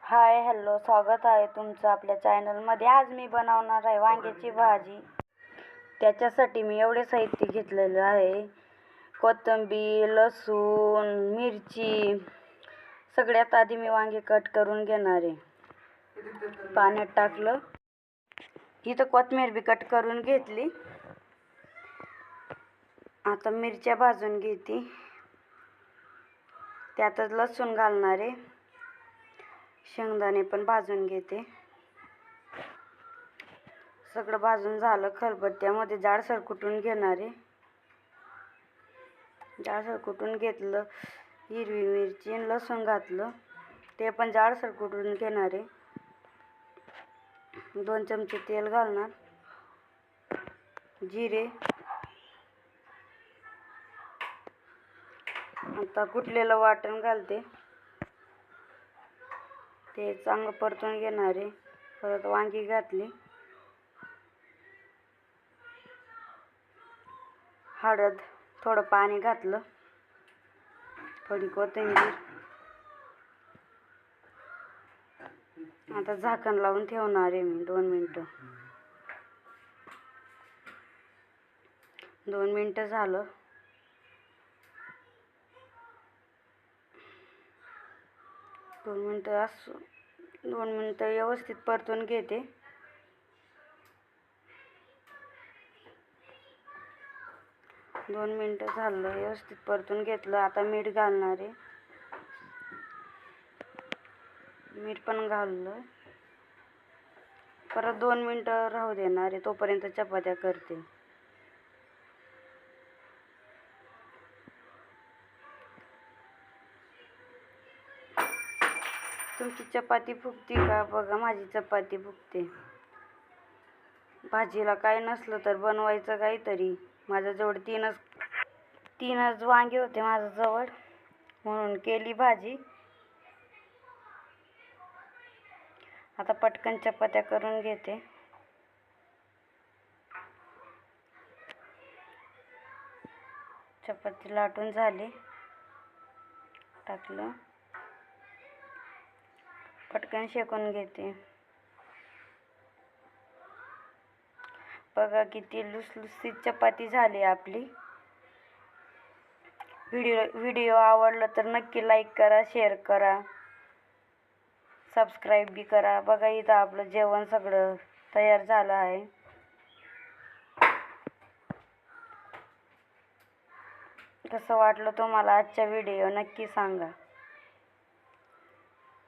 Hi hello, स्वागत आहे तुमचं आपल्या चॅनलमध्ये. आज मी बनवणार आहे वांग्याची भाजी. त्याच्यासाठी मी एवढे साहित्य घेतलेले आहे: कोथिंबीर, लसूण, मिरची. सगळ्यात आधी मी वांगे कट करून घेणार आहे. पाण्यात टाकलं. इथं कोथिंबीर बी कट करून घेतली. आता मिरच्या भाजून घेते. त्यातच लसूण घालणार आहे. शेंगदाणे पण भाजून घेते. सगळं भाजून झालं. खलबत्त्यामध्ये जाडसर कुटून घेणार आहे. जाडसर कुटून घेतलं. हिरवी मिरची आणि लसूण घातलं. ते पण जाडसर कुटून घेणार आहे. 2 चमचे तेल घालणार. जिरे. आता कुटलेलं वाटण घालते. ते चांगलं परतून घेणार आहे. परत वांगी घातली. हळद, थोडं पाणी घातलं. थोडी कोथिंबीर. आता झाकण लावून ठेवणार आहे मी 2 मिनिटं. 2 मिनिटं झालं. 2 मिनिटं व्यवस्थित परतून घेते. दोन मिनिटं झालं. व्यवस्थित परतून घेतलं. आता मीठ घालणार आहे. मीठ पण घाललं. परत 2 मिनिटं राहू देणार आहे. तोपर्यंत चपात्या करते. तुमची चपाती फुगती का बघा. माझी चपाती फुगते. भाजीला काय नसलं तर बनवायचं काहीतरी. माझ्याजवळ तीनच वांगे होते माझ्याजवळ, म्हणून केली भाजी. आता पटकन चपात्या करून घेते. चपाती लाटून झाली. टाकलं. पटकन शेकून घेते. बघा किती लुसलुसीत चपाती झाली आपली. व्हिडिओ आवडला तर नक्की लाईक करा, शेअर करा, सबस्क्राईब बी करा. बघा इथं आपलं जेवण सगळं तयार झालं आहे. कसं वाटलं तुम्हाला आजचा व्हिडिओ नक्की सांगा.